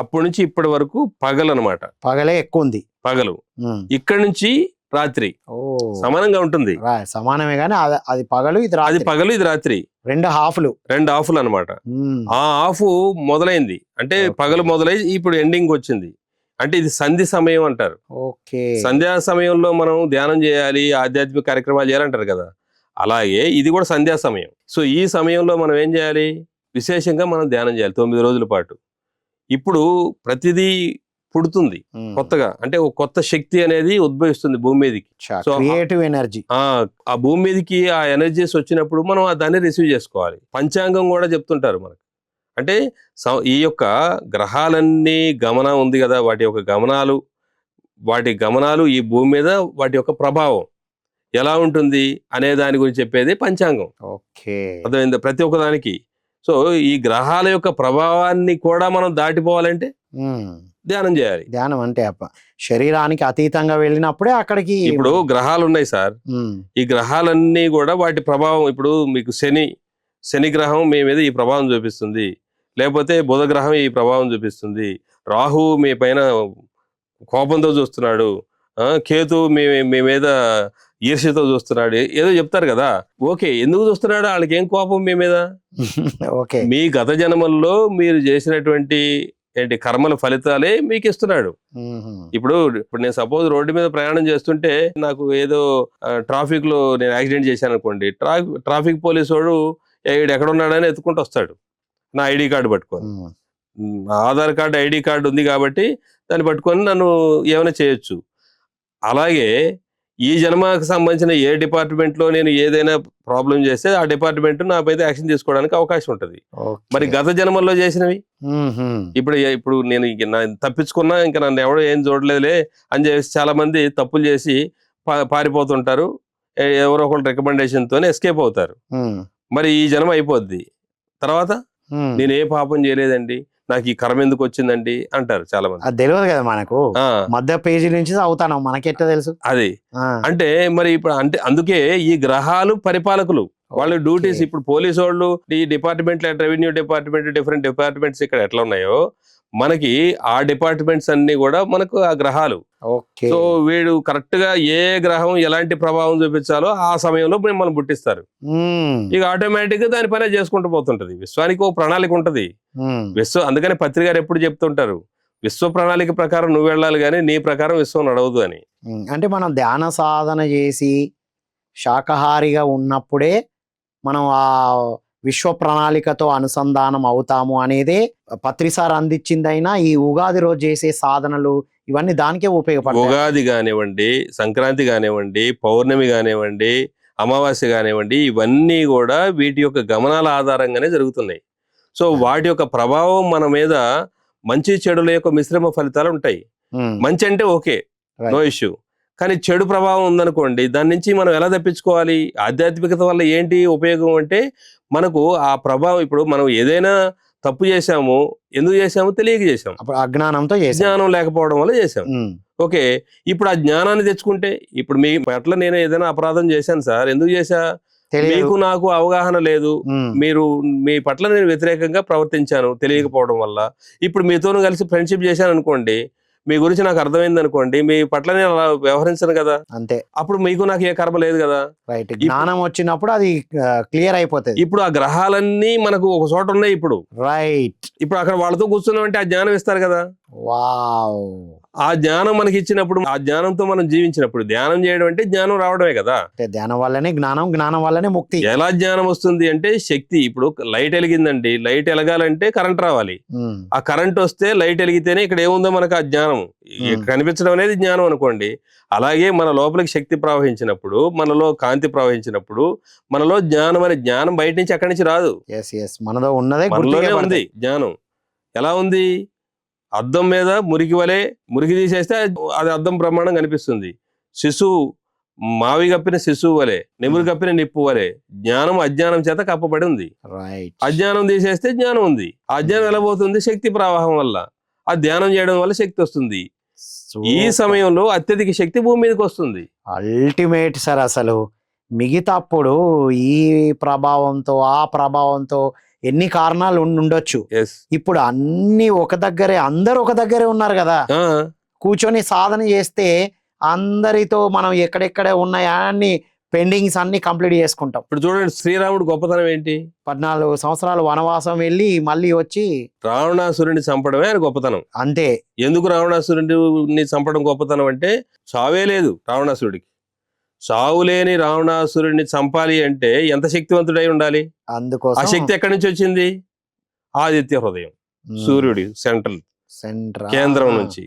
అప్పటి నుంచి ఇప్పటి వరకు పగలు అన్నమాట. పగలే ఎక్కువ ఉంది. పగలు. ఇక్కడి నుంచి రాత్రి ఓ సమానంగా ఉంటుంది. సమానమే గానీ అది పగలు ఇది అది రాత్రి, పగలు ఇది రాత్రి, 2 హాఫ్లు. 2 హాఫ్లు అనమాట. ఆ హాఫ్ మొదలైంది అంటే Okay. పగలు మొదలై ఇప్పుడు ఎండింగ్ వచ్చింది అంటే ఇది సంధి సమయం అంటారు. ఓకే. సంధ్యా సమయంలో మనం ధ్యానం చేయాలి, ఆధ్యాత్మిక కార్యక్రమాలు చేయాలంటారు కదా, అలాగే ఇది కూడా సంధ్యా సమయం. సో ఈ సమయంలో మనం ఏం చేయాలి, విశేషంగా మనం ధ్యానం చేయాలి 9 రోజుల పాటు. ఇప్పుడు ప్రతిదీ పుడుతుంది కొత్తగా, అంటే ఒక కొత్త శక్తి అనేది ఉద్భవిస్తుంది భూమి మీదకి. So, creative energy. ఆ భూమి మీదకి ఆ ఎనర్జీస్ వచ్చినప్పుడు మనం దాన్ని రిసీవ్ చేసుకోవాలి. పంచాంగం కూడా చెప్తుంటారు మనకు. అంటే ఈ యొక్క గ్రహాలన్నీ గమనం ఉంది కదా, వాటి యొక్క గమనాలు ఈ భూమి మీద వాటి యొక్క ప్రభావం ఎలా ఉంటుంది అనే దాని గురించి చెప్పేది పంచాంగం. ఓకే, అర్థమైందా? ప్రతి ఒక్క దానికి. సో ఈ గ్రహాల యొక్క ప్రభావాన్ని కూడా మనం దాటిపోవాలంటే ధ్యానం చేయాలి. ధ్యానం అంటే శరీరానికి అతీతంగా వెళ్ళినప్పుడే అక్కడికి. ఇప్పుడు గ్రహాలు ఉన్నాయి సార్, ఈ గ్రహాలన్నీ కూడా వాటి ప్రభావం, ఇప్పుడు మీకు శని గ్రహం మీ మీద ఈ ప్రభావం చూపిస్తుంది, లేకపోతే బుధ గ్రహం ఈ ప్రభావం చూపిస్తుంది, రాహు మీ పైన కోపంతో చూస్తున్నాడు, కేతు మీ మీద ఈర్ష్యతో చూస్తున్నాడు, ఏదో చెప్తారు కదా. ఓకే, ఎందుకు చూస్తున్నాడు? వాళ్ళకి ఏం కోపం మీ మీద? ఓకే, మీ గత జన్మల్లో మీరు చేసినటువంటి కర్మల ఫలితాలే మీకు ఇస్తున్నాడు. ఇప్పుడు నేను సపోజ్ రోడ్డు మీద ప్రయాణం చేస్తుంటే నాకు ఏదో ట్రాఫిక్ లో నేను యాక్సిడెంట్ చేశాను అనుకోండి, ట్రాఫిక్ పోలీసు వాడు ఎక్కడ ఉన్నాడని ఎత్తుకుంటూ వస్తాడు నా ఐడి కార్డు పట్టుకొని. ఆధార్ కార్డు, ఐడి కార్డు ఉంది కాబట్టి దాన్ని పట్టుకొని నన్ను ఏమైనా చేయొచ్చు. అలాగే ఈ జన్మకు సంబంధించిన ఏ డిపార్ట్మెంట్ లో నేను ఏదైనా ప్రాబ్లం చేస్తే ఆ డిపార్ట్మెంట్ నాపైతే యాక్షన్ తీసుకోవడానికి అవకాశం ఉంటది. మరి గత జన్మల్లో చేసినవి ఇప్పుడు నేను తప్పించుకున్నా, ఇంకా నన్ను ఎవడో ఏం చూడలేదులే అని చెప్పేసి చాలా మంది తప్పులు చేసి పారిపోతుంటారు, ఎవరో ఒకళ్ళు రికమెండేషన్ తోనే ఎస్కేప్ అవుతారు. మరి ఈ జన్మ అయిపోద్ది, తర్వాత నేను ఏ పాపం చేయలేదండి, నాకు ఈ కర్మ ఎందుకు వచ్చిందండి అంటారు చాలా మంది. అది తెలియదు కదా మనకు, మధ్య పేజీ నుంచి అవుతాను, మనకెట్లా తెలుసు అది? అంటే మరి ఇప్పుడు అంటే అందుకే ఈ గ్రహాలు పరిపాలకులు, వాళ్ళ డ్యూటీస్. ఇప్పుడు పోలీసు వాళ్ళు ఈ department, revenue department, different departments ఇక్కడ ఎట్లా ఉన్నాయో మనకి ఆ డిపార్ట్మెంట్స్ అన్ని కూడా మనకు ఆ గ్రహాలు. సో వీడు కరెక్ట్ గా ఏ గ్రహం ఎలాంటి ప్రభావం చూపించాలో ఆ సమయంలో మిమ్మల్ని పుట్టిస్తారు. ఇక ఆటోమేటిక్ గా దాని పనే చేసుకుంటూ పోతుంటది. విశ్వానికి ఒక ప్రణాళిక ఉంటది. అందుకని పత్రిక గారు ఎప్పుడు చెప్తుంటారు, విశ్వ ప్రణాళిక ప్రకారం నువ్వు వెళ్ళాలి కానీ నీ ప్రకారం విశ్వం నడవదు అని. అంటే మనం ధ్యాన సాధన చేసి శాకాహారిగా ఉన్నప్పుడే మనం ఆ విశ్వ ప్రణాళికతో అనుసంధానం అవుతాము అనేది పత్రిసార్ అందించిందైనా ఈ ఉగాది రోజు చేసే సాధనలు ఇవన్నీ దానికే ఉపయోగపడతాయి. ఉగాది కానివ్వండి, సంక్రాంతి కానివ్వండి, పౌర్ణమి కానివ్వండి, అమావాస్య కానివ్వండి, ఇవన్నీ కూడా వీటి యొక్క గమనాల ఆధారంగానే జరుగుతున్నాయి. సో వాటి యొక్క ప్రభావం మన మీద మంచి చెడుల యొక్క మిశ్రమ ఫలితాలు ఉంటాయి. మంచి అంటే ఓకే, నో ఇష్యూ. కానీ చెడు ప్రభావం ఉందనుకోండి, దాని నుంచి మనం ఎలా తప్పించుకోవాలి? ఆధ్యాత్మికత వల్ల ఏంటి ఉపయోగం అంటే మనకు ఆ ప్రభావం, ఇప్పుడు మనం ఏదైనా తప్పు చేశాము, ఎందుకు చేశాము? తెలియక చేసాం, అజ్ఞానంతో, జ్ఞానం లేకపోవడం వల్ల చేసాం. ఓకే, ఇప్పుడు ఆ జ్ఞానాన్ని తెచ్చుకుంటే, ఇప్పుడు మీ పట్ల నేను ఏదైనా అపరాధం చేశాను సార్, ఎందుకు చేశా? మీకు నాకు అవగాహన లేదు, మీ పట్ల నేను వ్యతిరేకంగా ప్రవర్తించాను తెలియకపోవడం వల్ల. ఇప్పుడు మీతోనూ కలిసి ఫ్రెండ్షిప్ చేశాను అనుకోండి, మీ గురించి నాకు అర్థమైంది అనుకోండి, మీ పట్ల నేను అలా వ్యవహరించను కదా, అంతే. అప్పుడు మీకు నాకు ఏ కర్మ లేదు కదా. రైట్, జ్ఞానం వచ్చినప్పుడు అది క్లియర్ అయిపోతుంది. ఇప్పుడు ఆ గ్రహాలన్నీ మనకు ఒక చోట ఉన్నాయి. ఇప్పుడు రైట్, ఇప్పుడు అక్కడ వాళ్ళతో కూర్చున్నామంటే ఆ జ్ఞానం ఇస్తారు కదా. వావ్, ఆ జ్ఞానం మనకి ఇచ్చినప్పుడు, ఆ జ్ఞానంతో మనం జీవించినప్పుడు, ధ్యానం చేయడం అంటే జ్ఞానం రావడమే కదా. ధ్యానం వల్లనే జ్ఞానం, జ్ఞానం వల్లనే ముక్తి. ఎలా జ్ఞానం వస్తుంది అంటే శక్తి. ఇప్పుడు లైట్ వెలిగిందండి, లైట్ వెలగాలంటే కరెంట్ రావాలి. ఆ కరెంట్ వస్తే లైట్ వెలిగితేనే ఇక్కడ ఏముందో మనకు ఆ జ్ఞానం కనిపించడం అనేది జ్ఞానం అనుకోండి. అలాగే మన లోపలికి శక్తి ప్రవహించినప్పుడు, మనలో కాంతి ప్రవహించినప్పుడు, మనలో జ్ఞానం అనే జ్ఞానం బయట నుంచి అక్కడి నుంచి రాదు. మనలో ఉన్నదే, మనలోనే ఉంది జ్ఞానం. ఎలా ఉంది? అద్దం మీద మురికి తీసేస్తే అది అద్దం బ్రహ్మాండం కనిపిస్తుంది. శిశువు, మావి కప్పిన శిశువు వలె, నెమురు కప్పిన నిప్పు వలె జ్ఞానం అజ్ఞానం చేత కప్పబడి ఉంది. అజ్ఞానం తీసేస్తే జ్ఞానం ఉంది. ఆ అజ్ఞానం ఎలా పోతుంది? శక్తి ప్రవాహం వల్ల. ఆ ధ్యానం చేయడం వల్ల శక్తి వస్తుంది. ఈ సమయంలో అత్యధిక శక్తి భూమి మీదకి వస్తుంది. Ultimate sir. అసలు మిగతాప్పుడు ఈ ప్రభావంతో, ఆ ప్రభావంతో ఎన్ని కారణాలు ఉండొచ్చు. ఇప్పుడు అన్ని ఒక దగ్గరే, అందరు ఒక దగ్గరే ఉన్నారు కదా. కూర్చొని సాధన చేస్తే అందరితో మనం ఎక్కడెక్కడ ఉన్నాయా అన్ని పెండింగ్స్ అన్ని కంప్లీట్ చేసుకుంటాం. ఇప్పుడు చూడండి శ్రీరాముడు గొప్పతనం ఏంటి? 14 సంవత్సరాలు వనవాసం వెళ్ళి మళ్ళీ వచ్చి రావణాసురుడిని చంపడమే ఆయన గొప్పతనం. అంతే. ఎందుకు రావణాసురుడిని చంపడం గొప్పతనం అంటే చావే లేదు రావణాసురుడికి. చావు లేని రావణాసురుడిని చంపాలి అంటే ఎంత శక్తివంతుడై ఉండాలి? ఆ అందుకోసం శక్తి ఎక్కడి నుంచి వచ్చింది? ఆదిత్య హృదయం, సూర్యుడి సెంటర్ కేంద్రం నుంచి,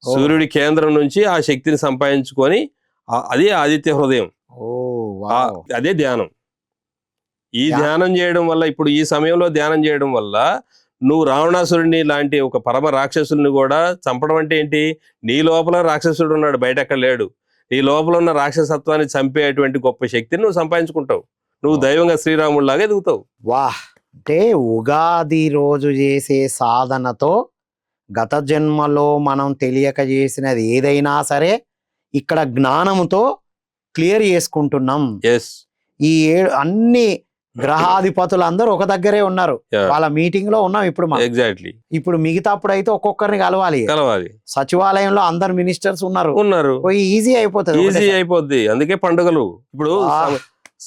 సూర్యుడి కేంద్రం నుంచి ఆ శక్తిని సంపాదించుకొని అదే ఆదిత్య హృదయం. అదే ధ్యానం. ఈ ధ్యానం చేయడం వల్ల, ఇప్పుడు ఈ సమయంలో ధ్యానం చేయడం వల్ల నువ్వు రావణాసురుడిని లాంటి ఒక పరమ రాక్షసుని కూడా చంపడం అంటే ఏంటి? నీ లోపల రాక్షసుడు ఉన్నాడు, బయట ఎక్కడ లేడు. నీ లోపల ఉన్న రాక్షసత్వాన్ని చంపేటువంటి గొప్ప శక్తిని నువ్వు సంపాదించుకుంటావు. నువ్వు దైవంగా శ్రీరాముడిలాగా ఎదుగుతావు. వాహ్! అంటే ఉగాది రోజు చేసే సాధనతో గత జన్మలో మనం తెలియక చేసినది ఏదైనా సరే ఇక్కడ జ్ఞానంతో క్లియర్ చేసుకుంటున్నాం. ఈ అన్ని గ్రహాధిపతులు అందరూ ఒక దగ్గరే ఉన్నారు. వాళ్ళ మీటింగ్ లో ఉన్నాం ఇప్పుడు మనం. ఎగ్జాక్ట్లీ. ఇప్పుడు మిగతాప్పుడు అయితే ఒక్కొక్కరిని కలవాలి. సచివాలయంలో అందరు మినిస్టర్స్ ఉన్నారు. పోయి ఈజీ అయిపోద్ది. అందుకే పండుగలు. ఇప్పుడు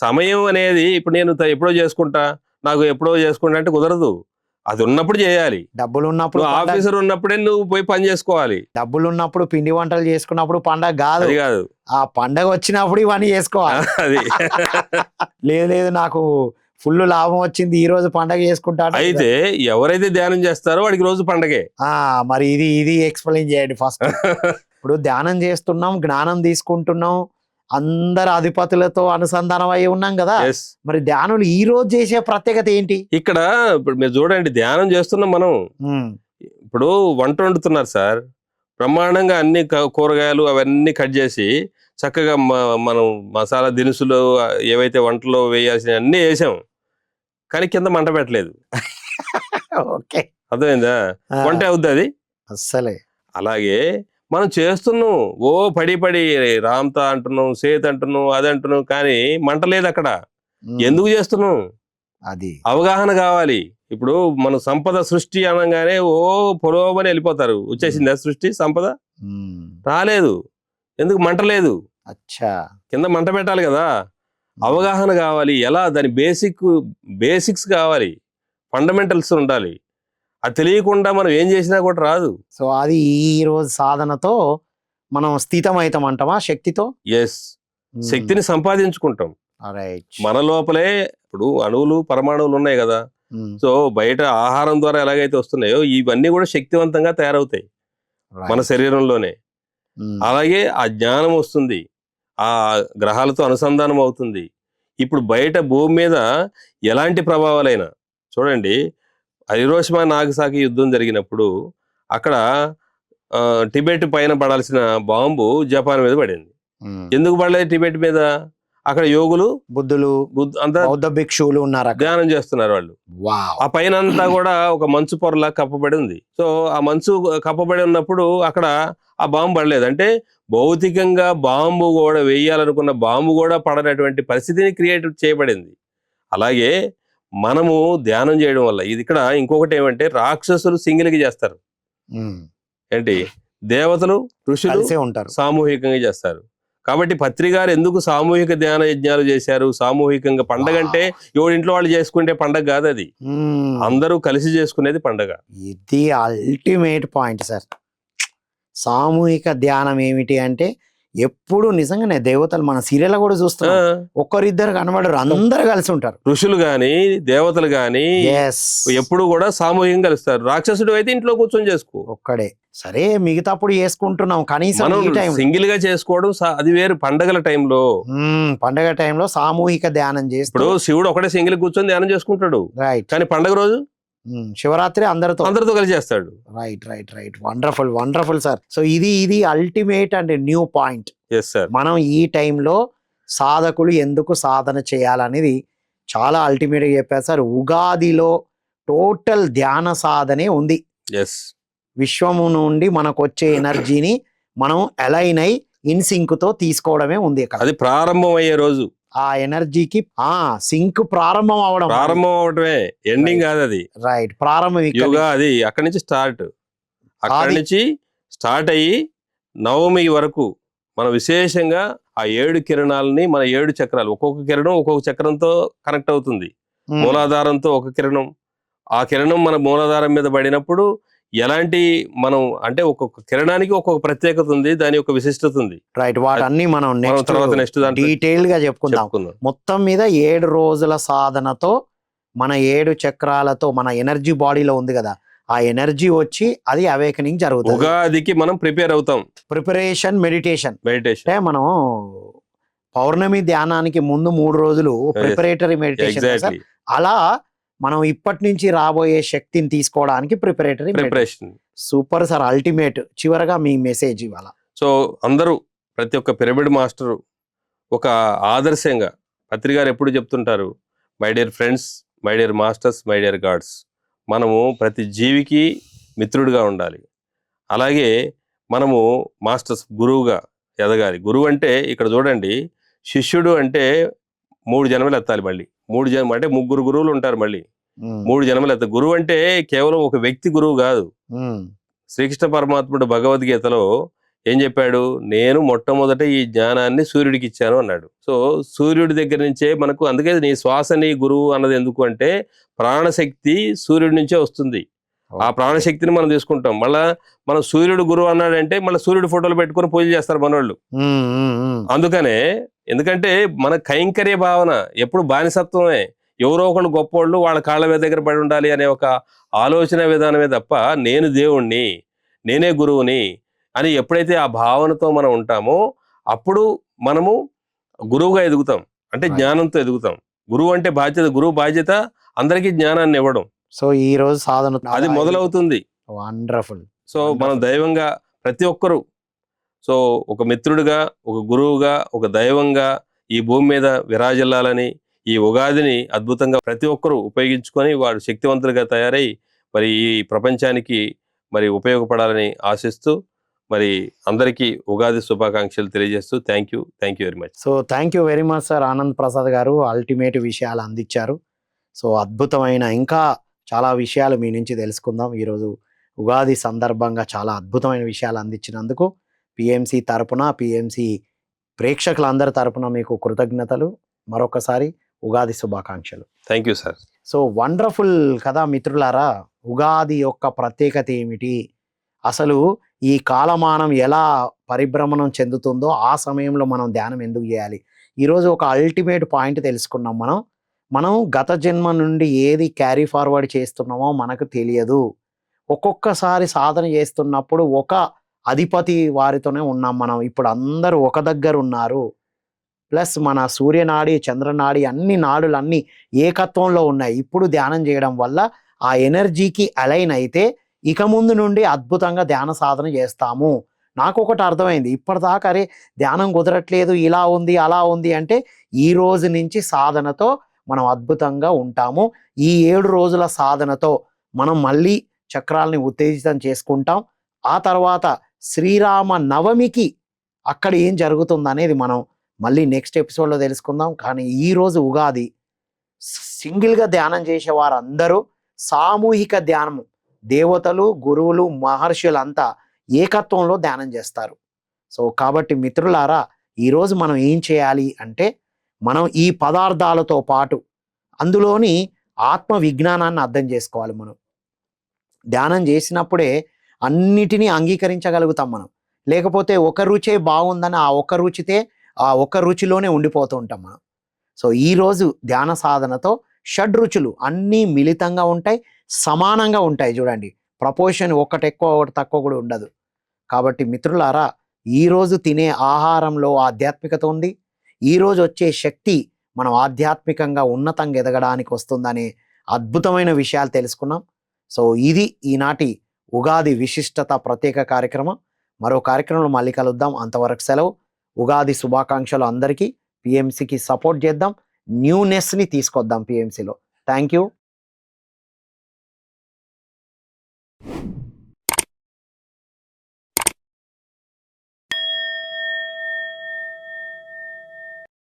సమయం అనేది ఇప్పుడు నేను ఎప్పుడో చేసుకుంటా, నాకు ఎప్పుడో చేసుకుంటా అంటే కుదరదు. అది ఉన్నప్పుడు చేయాలి. డబ్బులు ఉన్నప్పుడు, ఆఫీసర్ ఉన్నప్పుడే నువ్వు పోయి పని చేసుకోవాలి. డబ్బులు ఉన్నప్పుడు పిండి వంటలు చేసుకున్నప్పుడు పండగ కాదు. ఆ పండగ వచ్చినప్పుడు ఇవన్నీ చేసుకోవాలి. అది లేదు నాకు ఫుల్ లాభం వచ్చింది ఈ రోజు పండగ చేసుకుంటా అయితే ఎవరైతే ధ్యానం చేస్తారో వాడికి రోజు పండగే. మరి ఇది ఎక్స్ప్లెయిన్ చేయండి ఫస్ట్. ఇప్పుడు ధ్యానం చేస్తున్నాం, జ్ఞానం తీసుకుంటున్నాం, అందరు అధిపతులతో అనుసంధానం అయి ఉన్నాం కదా. మరి ధ్యానులు ఈ రోజు చేసే ప్రత్యేకత ఏంటి? ఇక్కడ ఇప్పుడు మీరు చూడండి, ధ్యానం చేస్తున్నాం మనం. ఇప్పుడు వంట వండుతున్నారు సార్, బ్రహ్మాండంగా అన్ని కూరగాయలు అవన్నీ కట్ చేసి చక్కగా మనం మసాలా దినుసులు ఏవైతే వంటలో వేయాల్సిన అన్ని వేసాం, కానీ కింద మంట పెట్టలేదు. ఓకే, అర్థమైందా? వంట అవుద్ది అది అస్సలే. అలాగే మనం చేస్తున్నాం, పడి రామ్తా అంటున్నాం, సేత్ అంటున్నాం, అది అంటున్నాం, కానీ మంట లేదు అక్కడ. ఎందుకు చేస్తున్నాం? అది అవగాహన కావాలి. ఇప్పుడు మన సంపద సృష్టి అనగానే పొలోమని వెళ్ళిపోతారు. వచ్చేసింది సృష్టి సంపద? రాలేదు. ఎందుకు? మంట లేదు. కింద మంట పెట్టాలి కదా. అవగాహన కావాలి. ఎలా? దాని బేసిక్స్ కావాలి, ఫండమెంటల్స్ ఉండాలి. అది తెలియకుండా మనం ఏం చేసినా కూడా రాదు. సో అది ఈ రోజు సాధనతో మనం స్థితమైతం అంటామా? శక్తితో శక్తిని సంపాదించుకుంటాం మన లోపలే. ఇప్పుడు అణువులు, పరమాణువులు ఉన్నాయి కదా. సో బయట ఆహారం ద్వారా ఎలాగైతే వస్తున్నాయో ఇవన్నీ కూడా శక్తివంతంగా తయారవుతాయి మన శరీరంలోనే. అలాగే ఆ జ్ఞానం వస్తుంది, ఆ గ్రహాలతో అనుసంధానం అవుతుంది. ఇప్పుడు బయట భూమి మీద ఎలాంటి ప్రభావాలైనా చూడండి, హీరోషిమా నాగసాకి యుద్ధం జరిగినప్పుడు అక్కడ టిబెట్ పైన పడాల్సిన బాంబు జపాన్ మీద పడింది. ఎందుకు పడలేదు టిబెట్ మీద? అక్కడ యోగులు, బౌద్ధ భిక్షువులు ఉన్నారు, ధ్యానం చేస్తున్నారు వాళ్ళు. ఆ పైన అంతా కూడా ఒక మంచు పొరలా కప్పబడి ఉంది. సో ఆ మంచు కప్పబడి ఉన్నప్పుడు అక్కడ ఆ బాంబు పడలేదు. అంటే భౌతికంగా బాంబు కూడా వేయాలనుకున్న బాంబు కూడా పడనటువంటి పరిస్థితిని క్రియేట్ చేయబడింది. అలాగే మనము ధ్యానం చేయడం వల్ల ఇది ఇక్కడ ఇంకొకటి ఏమంటే, రాక్షసులు సింగిల్గా చేస్తారు ఏంటి, దేవతలు ఋషులు ఉంటారు సామూహికంగా చేస్తారు. కాబట్టి పత్రిగారు ఎందుకు సామూహిక ధ్యాన యజ్ఞాలు చేశారు? సామూహికంగా పండగ అంటే ఇంట్లో వాళ్ళు చేసుకుంటే పండగ కాదు, అది అందరూ కలిసి చేసుకునేది పండగ. ఇది అల్టిమేట్ పాయింట్ సార్. సామూహిక ధ్యానం ఏమిటి అంటే, ఎప్పుడు నిజంగానే దేవతలు మన సీరియల్ కూడా చూస్తాం, ఒక్కరిద్దరు కనబడరు, అందరు కలిసి ఉంటారు. ఋషులు గాని దేవతలు గాని ఎప్పుడు కూడా సామూహికంగా కలుస్తారు. రాక్షసుడు అయితే ఇంట్లో కూర్చొని చేసుకో ఒక్కడే. సరే మిగతాప్పుడు చేసుకుంటున్నాం, కనీసం సింగిల్ గా చేసుకోవడం అది వేరు. పండగల టైంలో సామూహిక ధ్యానం చేస్తూ, ఇప్పుడు శివుడు ఒకటే సింగిల్ కూర్చొని ధ్యానం చేసుకుంటాడు, రైట్. కానీ పండగ రోజు శివరాత్రి అందరితో కలిసి చేస్తాడు. రైట్. Wonderful sir. సో ఇది అల్టిమేట్ అండ్ న్యూ పాయింట్. మనం ఈ టైంలో సాధకులు ఎందుకు సాధన చేయాలనేది చాలా అల్టిమేట్ గా చెప్పారు సార్. ఉగాదిలో టోటల్ ధ్యాన సాధనే ఉంది. విశ్వము నుండి మనకు వచ్చే ఎనర్జీని మనం అలైన్ అయి ఇన్సింక్ తో తీసుకోవడమే ఉంది. అది ప్రారంభం అయ్యే రోజు ఆ ఎనర్జీకి సింక్ ప్రారంభం అవడమే, ఎండింగ్ కాదు అది. రైట్, ప్రారంభం అది అక్కడి నుంచి స్టార్ట్ అయ్యి నవమి వరకు మనం విశేషంగా ఆ 7 కిరణాలని మన 7 చక్రాలు, ఒక్కొక్క కిరణం ఒక్కొక్క చక్రంతో కనెక్ట్ అవుతుంది. మూలాధారంతో ఒక కిరణం, ఆ కిరణం మన మూలాధారం మీద పడినప్పుడు ఎలాంటి మనం అంటే ఒక్కొక్క కిరణానికి ఒక్కొక్క ప్రత్యేకత ఉంది, దాని యొక్క విశిష్టత ఉంది. రైట్, వాటన్ని మనం తర్వాత నెక్స్ట్ దాంట్లో డీటెయిల్ గా చెప్పుకుందాం. మొత్తం మీద 7 రోజుల సాధనతో మన 7 చక్రాలతో మన ఎనర్జీ బాడీలో ఉంది కదా, ఆ ఎనర్జీ వచ్చి అది అవేకనింగ్ జరుగుతుంది. ఉగాదికి మనం ప్రిపేర్ అవుతాం. ప్రిపరేషన్ మెడిటేషన్ అంటే మనం పౌర్ణమి ధ్యానానికి ముందు 3 రోజులు ప్రిపరేటరీ మెడిటేషన్. అలా మనం ఇప్పటి నుంచి రాబోయే శక్తిని తీసుకోవడానికి preparatory preparation. Super sir, ultimate. చివరగా మీ మెసేజ్ ఇవాళ. సో అందరూ ప్రతి ఒక్క పిరమిడ్ మాస్టర్ ఒక ఆదర్శంగా పత్రికారు ఎప్పుడు చెప్తుంటారు, my dear friends, my dear masters, my dear God's. మనము ప్రతి జీవికి మిత్రుడిగా ఉండాలి. అలాగే మనము మాస్టర్స్, గురువుగా ఎదగాలి. గురువు అంటే ఇక్కడ చూడండి, శిష్యుడు అంటే 3 జన్మలు ఎత్తాలి. మళ్ళీ 3 జన్మ అంటే 3 గురువులు ఉంటారు. మళ్ళీ 3 జన్మలు ఎత్తాలి. గురువు అంటే కేవలం ఒక వ్యక్తి గురువు కాదు. శ్రీకృష్ణ పరమాత్ముడు భగవద్గీతలో ఏం చెప్పాడు, నేను మొట్టమొదట ఈ జ్ఞానాన్ని సూర్యుడికి ఇచ్చాను అన్నాడు. సో సూర్యుడి దగ్గర నుంచే మనకు, అందుకే నీ శ్వాసని గురువు అన్నది ఎందుకు అంటే ప్రాణశక్తి సూర్యుడి నుంచే వస్తుంది. ఆ ప్రాణశక్తిని మనం తీసుకుంటాం. మళ్ళా మనం సూర్యుడు గురువు అన్నాడంటే మళ్ళీ సూర్యుడు ఫోటోలు పెట్టుకుని పూజ చేస్తారు మనోళ్ళు. అందుకనే, ఎందుకంటే మన కైంకర్య భావన ఎప్పుడు బానిసత్వమే. ఎవరో ఒకళ్ళు గొప్పోళ్ళు వాళ్ళ కాళ్ళ మీద దగ్గర పడి ఉండాలి అనే ఒక ఆలోచన విధానమే తప్ప, నేను దేవుణ్ణి, నేనే గురువుని అని ఎప్పుడైతే ఆ భావనతో మనం ఉంటామో అప్పుడు మనము గురువుగా ఎదుగుతాం. అంటే జ్ఞానంతో ఎదుగుతాం. గురువు అంటే బాధ్యత, గురువు బాధ్యత అందరికీ జ్ఞానాన్ని ఇవ్వడం. సో ఈ రోజు సాధన అది మొదలవుతుంది. వండర్ఫుల్. సో మనం దైవంగా ప్రతి ఒక్కరు, సో ఒక మిత్రుడిగా, ఒక గురువుగా, ఒక దైవంగా ఈ భూమి మీద విరాజిల్లాలని, ఈ ఉగాదిని అద్భుతంగా ప్రతి ఒక్కరూ ఉపయోగించుకొని వారు శక్తివంతులుగా తయారై మరి ఈ ప్రపంచానికి మరి ఉపయోగపడాలని ఆశిస్తూ మరి అందరికీ ఉగాది శుభాకాంక్షలు తెలియజేస్తూ thank you very much. So thank you very much sir Anand Prasad గారు. అల్టిమేట్ విషయాలు అందించారు. సో అద్భుతమైన ఇంకా చాలా విషయాలు మీ నుంచి తెలుసుకుందాం. ఈరోజు ఉగాది సందర్భంగా చాలా అద్భుతమైన విషయాలు అందించినందుకు పిఎంసి తరపున, పిఎంసి ప్రేక్షకులందరి తరపున మీకు కృతజ్ఞతలు. మరొకసారి ఉగాది శుభాకాంక్షలు. Thank you sir. So wonderful కదా మిత్రులారా, ఉగాది యొక్క ప్రత్యేకత ఏమిటి, అసలు ఈ కాలమానం ఎలా పరిభ్రమణం చెందుతుందో ఆ సమయంలో మనం ధ్యానం ఎందుకు చేయాలి, ఈరోజు ఒక అల్టిమేట్ పాయింట్ తెలుసుకున్నాం. మనం గత జన్మ నుండి ఏది క్యారీ ఫార్వర్డ్ చేస్తున్నామో మనకు తెలియదు. ఒక్కొక్కసారి సాధన చేస్తున్నప్పుడు ఒక అధిపతి వారితోనే ఉన్నాం మనం. ఇప్పుడు అందరూ ఒక దగ్గర ఉన్నారు. ప్లస్ మన సూర్యనాడి, చంద్రనాడి, అన్ని నాడులు అన్ని ఏకత్వంలో ఉన్నాయి. ఇప్పుడు ధ్యానం చేయడం వల్ల ఆ ఎనర్జీకి అలైన్ అయితే ఇక ముందు నుండి అద్భుతంగా ధ్యాన సాధన చేస్తాము. నాకు ఒకటి అర్థమైంది, ఇప్పటిదాకా అరే ధ్యానం కుదరట్లేదు, ఇలా ఉంది అలా ఉంది అంటే ఈ రోజు నుంచి సాధనతో మనం అద్భుతంగా ఉంటాము. ఈ 7 రోజుల సాధనతో మనం మళ్ళీ చక్రాలని ఉత్తేజితం చేసుకుంటాం. ఆ తర్వాత శ్రీరామ నవమికి అక్కడ ఏం జరుగుతుంది అనేది మనం మళ్ళీ నెక్స్ట్ ఎపిసోడ్లో తెలుసుకుందాం. కానీ ఈరోజు ఉగాది సింగిల్గా ధ్యానం చేసే వారందరూ సామూహిక ధ్యానము, దేవతలు, గురువులు, మహర్షులంతా ఏకత్వంలో ధ్యానం చేస్తారు. సో కాబట్టి మిత్రులారా, ఈరోజు మనం ఏం చేయాలి అంటే, మనం ఈ పదార్థాలతో పాటు అందులోని ఆత్మ విజ్ఞానాన్ని అర్థం చేసుకోవాలి. మనం ధ్యానం చేసినప్పుడే అన్నిటినీ అంగీకరించగలుగుతాం మనం. లేకపోతే ఒక రుచే బాగుందని ఆ ఒక రుచిలోనే ఉండిపోతూ ఉంటాం మనం. సో ఈరోజు ధ్యాన సాధనతో షడ్రుచులు అన్నీ మిళితంగా ఉంటాయి, సమానంగా ఉంటాయి. చూడండి, ప్రపోర్షన్ ఒకటి ఎక్కువ ఒకటి తక్కువ కూడా ఉండదు. కాబట్టి మిత్రులారా, ఈరోజు తినే ఆహారంలో ఆధ్యాత్మికత ఉంది. ఈరోజు వచ్చే శక్తి మనం ఆధ్యాత్మికంగా ఉన్నతంగా ఎదగడానికి వస్తుందనే అద్భుతమైన విషయాలు తెలుసుకున్నాం. సో ఇది ఈనాటి ఉగాది విశిష్టత ప్రత్యేక కార్యక్రమం. మరో కార్యక్రమంలో మళ్ళీ కలుద్దాం. అంతవరకు సెలవు. ఉగాది శుభాకాంక్షలు అందరికీ. పిఎంసికి సపోర్ట్ చేద్దాం, న్యూనెస్ని తీసుకొద్దాం పిఎంసిలో. Thank you.